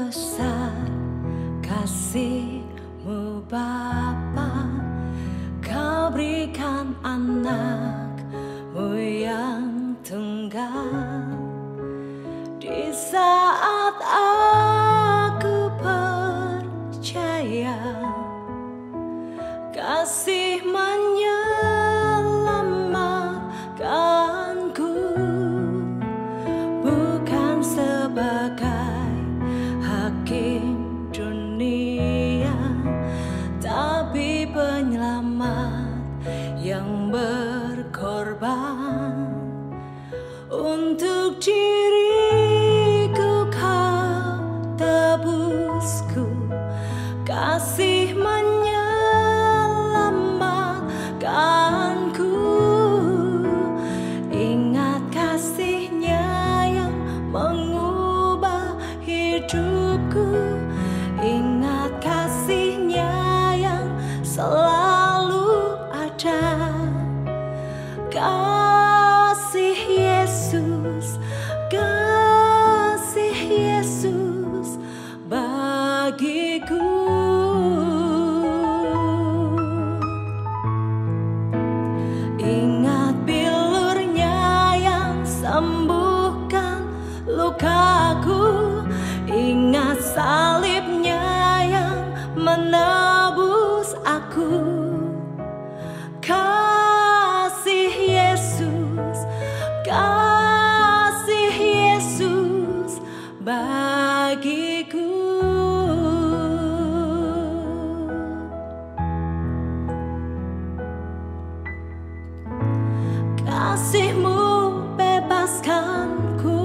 besar kasih-Mu Bapa, Kau berikan anak-Mu yang tunggal. Di saat aku percaya kasih menyelamatkanku, bukan sebagai hakim dunia, tapi penyelamat yang berkorban untuk diriku. Kau tebusku, kasih menyelamatkanku. Ingat kasih-Nya yang mengubah hidupku, ingat kasih-Nya yang selalu ada. Kasih Yesus, kasih Yesus bagiku. Ingat bilur-Nya yang sembuhkan lukaku, ingat salib-Nya yang menebus aku. Kasih Yesus, kasih Yesus bagiku. Kasih-Mu bebaskanku,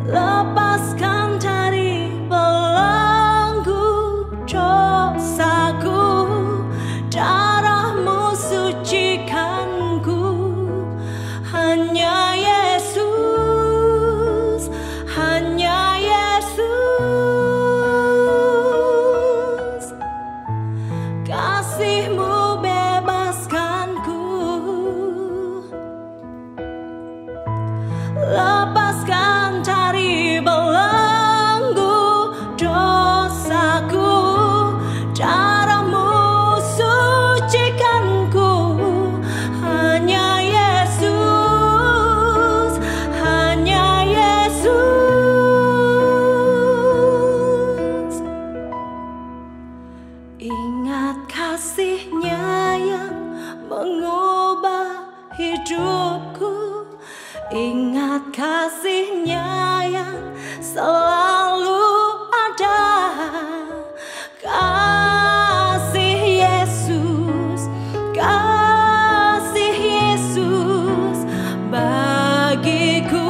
lepaskan dari belenggu dosaku. Darah-Mu sucikanku, hanya Yesus, hanya Yesus. Kasih-Mu bebaskanku, lepaskan dari belenggu dosaku. Darah-Mu sucikanku, hanya Yesus, hanya Yesus. Ingat kasih-Nya yang mengubah hidupku, ingat kasih-Nya yang selalu ada. Kasih Yesus, kasih Yesus bagiku.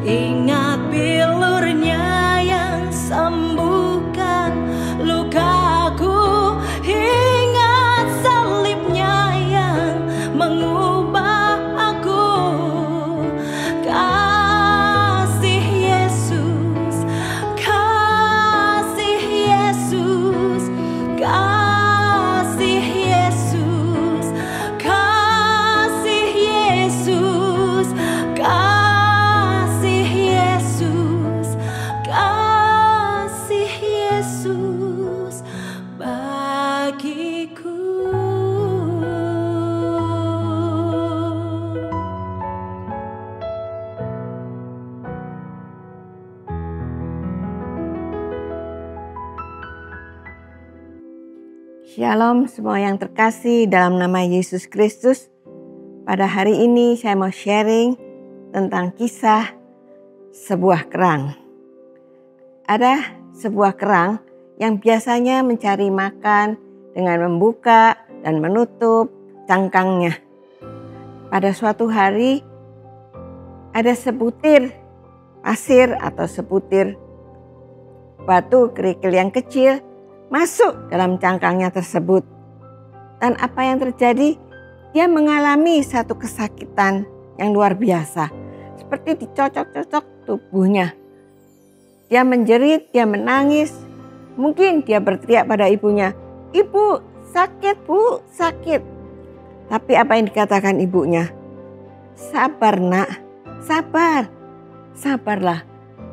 Ingat bilur-Nya yang sembuhkan lukaku, ingat salib-Nya yang mengubah aku. Kasih Yesus, kasih Yesus, kasih Yesus, kasih Yesus, kasih Yesus, kasih Yesus bagiku. Shalom semua yang terkasih dalam nama Yesus Kristus. Pada hari ini saya mau sharing tentang kisah sebuah kerang. Ada sebuah kerang yang biasanya mencari makan dengan membuka dan menutup cangkangnya. Pada suatu hari ada sebutir pasir atau sebutir batu kerikil yang kecil masuk dalam cangkangnya tersebut. Dan apa yang terjadi? Dia mengalami satu kesakitan yang luar biasa. Seperti dicocok-cocok tubuhnya. Dia menjerit, dia menangis. Mungkin dia berteriak pada ibunya, "Ibu, sakit bu, sakit." Tapi apa yang dikatakan ibunya? Sabar nak, sabar, sabarlah.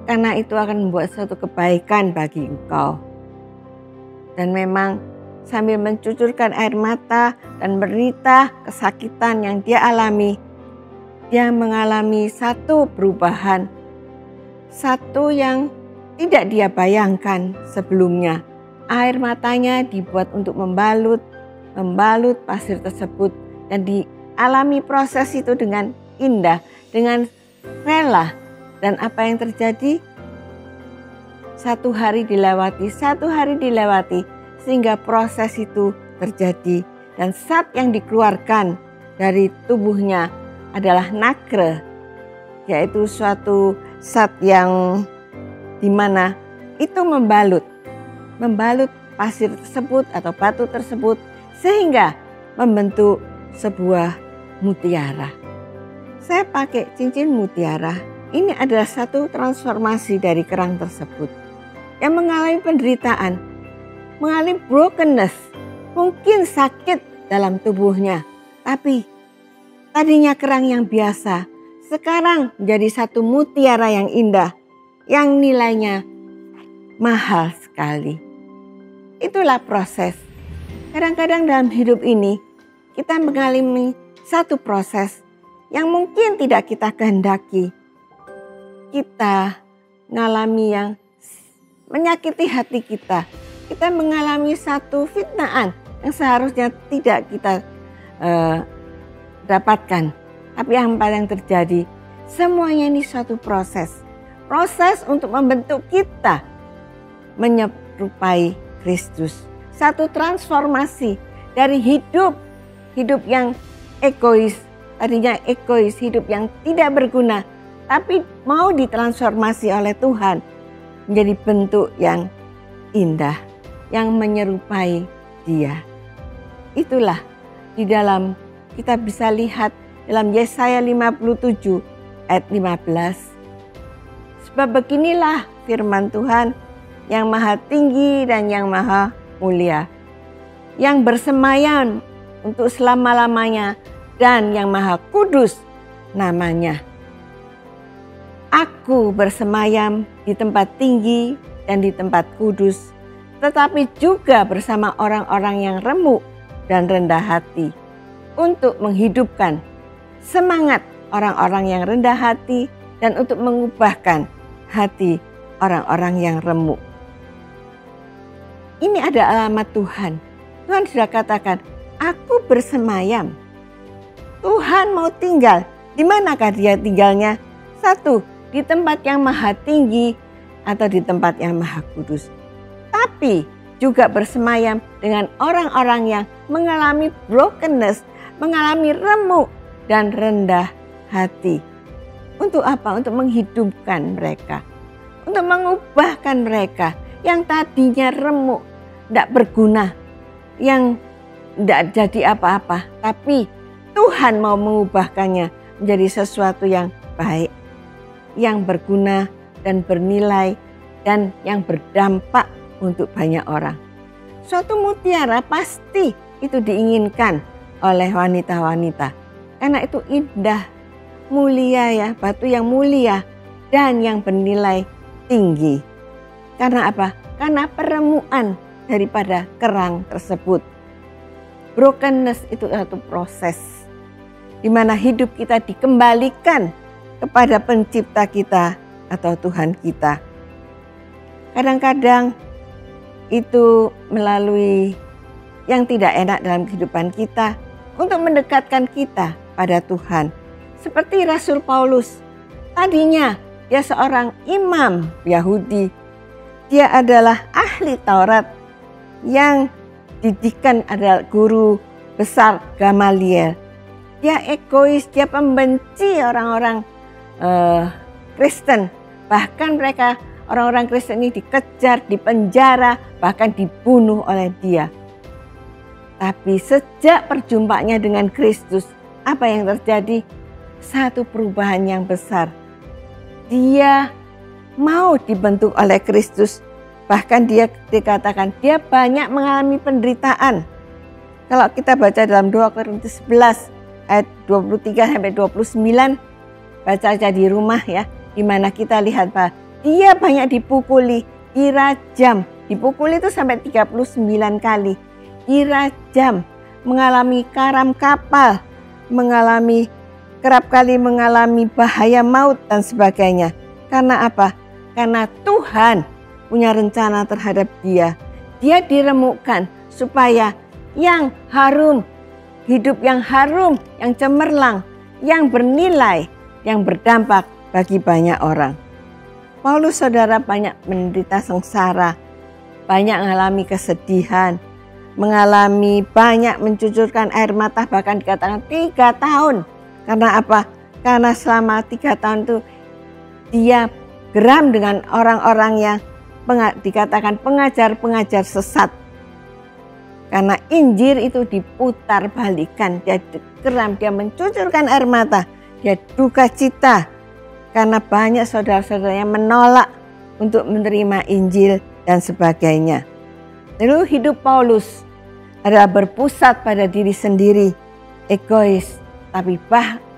Karena itu akan membuat suatu kebaikan bagi engkau. Dan memang sambil mencucurkan air mata dan berita kesakitan yang dia alami, dia mengalami satu perubahan. Satu yang tidak dia bayangkan sebelumnya. Air matanya dibuat untuk membalut pasir tersebut. Dan dialami proses itu dengan indah, dengan rela. Dan apa yang terjadi? Satu hari dilewati, sehingga proses itu terjadi. Dan zat yang dikeluarkan dari tubuhnya adalah nagre, yaitu suatu zat yang dimana itu membalut pasir tersebut atau batu tersebut sehingga membentuk sebuah mutiara. Saya pakai cincin mutiara. Ini adalah satu transformasi dari kerang tersebut yang mengalami penderitaan, mengalami brokenness, mungkin sakit dalam tubuhnya. Tapi tadinya kerang yang biasa, sekarang menjadi satu mutiara yang indah, yang nilainya mahal sekali. Itulah proses. Kadang-kadang dalam hidup ini kita mengalami satu proses yang mungkin tidak kita kehendaki. Kita mengalami yang menyakiti hati kita. Kita mengalami satu fitnaan yang seharusnya tidak kita dapatkan. Tapi apa yang terjadi? Semuanya ini suatu proses. Proses untuk membentuk kita menyerupai Kristus. Satu transformasi dari hidup yang egois. Tadinya egois, hidup yang tidak berguna. Tapi mau ditransformasi oleh Tuhan menjadi bentuk yang indah, yang menyerupai Dia. Itulah di dalam kita bisa lihat dalam Yesaya 57 ayat 15. Sebab beginilah firman Tuhan yang maha tinggi dan yang maha mulia, yang bersemayam untuk selama-lamanya dan yang maha kudus namanya. Aku bersemayam di tempat tinggi dan di tempat kudus, tetapi juga bersama orang-orang yang remuk dan rendah hati, untuk menghidupkan semangat orang-orang yang rendah hati dan untuk mengubahkan hati orang-orang yang remuk. Ini ada alamat Tuhan. Tuhan sudah katakan, aku bersemayam. Tuhan mau tinggal. Di manakah dia tinggalnya? Satu, di tempat yang maha tinggi atau di tempat yang maha kudus. Tapi juga bersemayam dengan orang-orang yang mengalami brokenness, mengalami remuk dan rendah hati. Untuk apa? Untuk menghidupkan mereka. Untuk mengubahkan mereka yang tadinya remuk, tidak berguna, yang tidak jadi apa-apa. Tapi Tuhan mau mengubahkannya menjadi sesuatu yang baik, yang berguna dan bernilai dan yang berdampak untuk banyak orang. Suatu mutiara pasti itu diinginkan oleh wanita-wanita. Karena itu indah, mulia ya, batu yang mulia dan yang bernilai tinggi. Karena apa? Karena peremuan daripada kerang tersebut. Brokenness itu satu proses di mana hidup kita dikembalikan kepada pencipta kita atau Tuhan kita. Kadang-kadang itu melalui yang tidak enak dalam kehidupan kita untuk mendekatkan kita pada Tuhan. Seperti Rasul Paulus, tadinya dia seorang imam Yahudi. Dia adalah ahli Taurat yang didikan adalah guru besar Gamaliel. Dia egois, dia pembenci orang-orang Kristen. Bahkan mereka orang-orang Kristen ini dikejar, dipenjara, bahkan dibunuh oleh dia. Tapi sejak perjumpaannya dengan Kristus, apa yang terjadi? Satu perubahan yang besar. Dia mau dibentuk oleh Kristus. Bahkan dia dikatakan dia banyak mengalami penderitaan. Kalau kita baca dalam 2 Korintus 11 ayat 23 sampai 29, baca aja di rumah ya, di mana kita lihat bahwa dia banyak dipukuli, dirajam. Dipukuli itu sampai 39 kali. Dirajam, mengalami karam kapal, kerap kali mengalami bahaya maut dan sebagainya. Karena apa? Karena Tuhan punya rencana terhadap dia. Dia diremukkan supaya yang harum, hidup yang harum, yang cemerlang, yang bernilai, yang berdampak bagi banyak orang. Paulus saudara banyak menderita sengsara, banyak mengalami kesedihan, mengalami banyak mencucurkan air mata, bahkan dikatakan 3 tahun. Karena apa? Karena selama 3 tahun itu dia geram dengan orang-orang yang dikatakan pengajar-pengajar sesat. Karena Injil itu diputar balikan, dia geram, dia mencucurkan air mata, dia duka cita. Karena banyak saudara-saudara yang menolak untuk menerima Injil dan sebagainya. Lalu hidup Paulus adalah berpusat pada diri sendiri, egois, tapi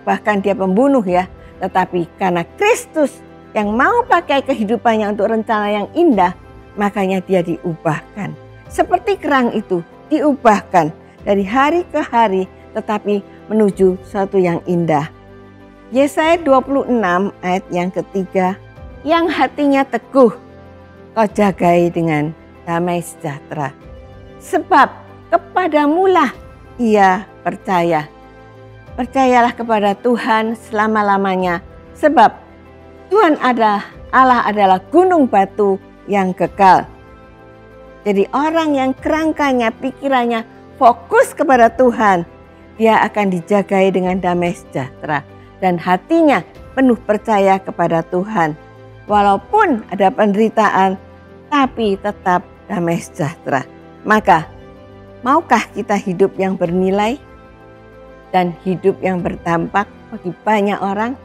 bahkan dia pembunuh ya. Tetapi karena Kristus yang mau pakai kehidupannya untuk rencana yang indah, makanya dia diubahkan. Seperti kerang itu diubahkan dari hari ke hari, tetapi menuju suatu yang indah. Yesaya 26 ayat yang ketiga, yang hatinya teguh, kau jagai dengan damai sejahtera. Sebab kepadamulah ia percaya. Percayalah kepada Tuhan selama-lamanya. Sebab Tuhan Allah adalah gunung batu yang kekal. Jadi orang yang kerangkanya, pikirannya fokus kepada Tuhan, dia akan dijagai dengan damai sejahtera. Dan hatinya penuh percaya kepada Tuhan. Walaupun ada penderitaan, tapi tetap damai sejahtera. Maka, maukah kita hidup yang bernilai dan hidup yang berdampak bagi banyak orang?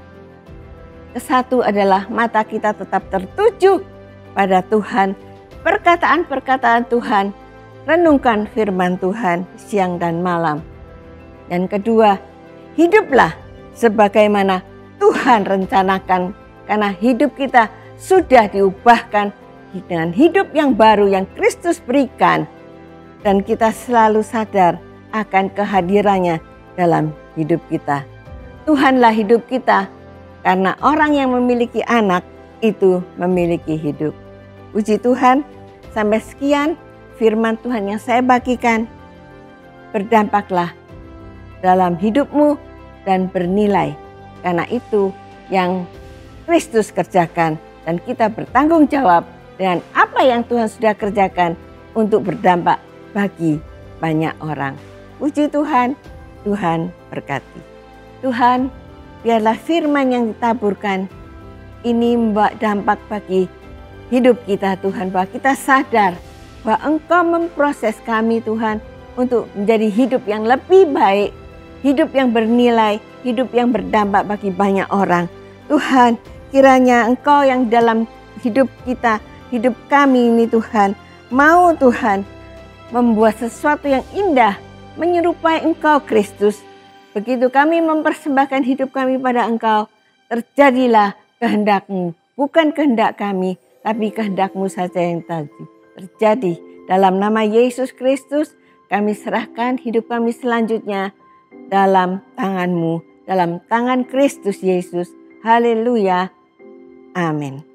Kesatu adalah mata kita tetap tertuju pada Tuhan, perkataan-perkataan Tuhan, renungkan firman Tuhan siang dan malam. Dan kedua, hiduplah sebagaimana Tuhan rencanakan, karena hidup kita sudah diubahkan dengan hidup yang baru yang Kristus berikan, dan kita selalu sadar akan kehadirannya dalam hidup kita. Tuhanlah hidup kita, karena orang yang memiliki anak itu memiliki hidup. Puji Tuhan, sampai sekian firman Tuhan yang saya bagikan. Berdampaklah dalam hidupmu dan bernilai, karena itu yang Kristus kerjakan, dan kita bertanggung jawab dengan apa yang Tuhan sudah kerjakan untuk berdampak bagi banyak orang. Puji Tuhan, Tuhan berkati. Tuhan, biarlah firman yang ditaburkan ini membawa dampak bagi hidup kita Tuhan, bahwa kita sadar bahwa Engkau memproses kami Tuhan untuk menjadi hidup yang lebih baik, hidup yang bernilai, hidup yang berdampak bagi banyak orang. Tuhan, kiranya Engkau yang dalam hidup kita, hidup kami ini Tuhan, mau Tuhan membuat sesuatu yang indah, menyerupai Engkau Kristus. Begitu kami mempersembahkan hidup kami pada Engkau, terjadilah kehendak-Mu, bukan kehendak kami, tapi kehendak-Mu saja yang terjadi. Dalam nama Yesus Kristus, kami serahkan hidup kami selanjutnya dalam tangan-Mu, dalam tangan Kristus Yesus. Haleluya. Amin.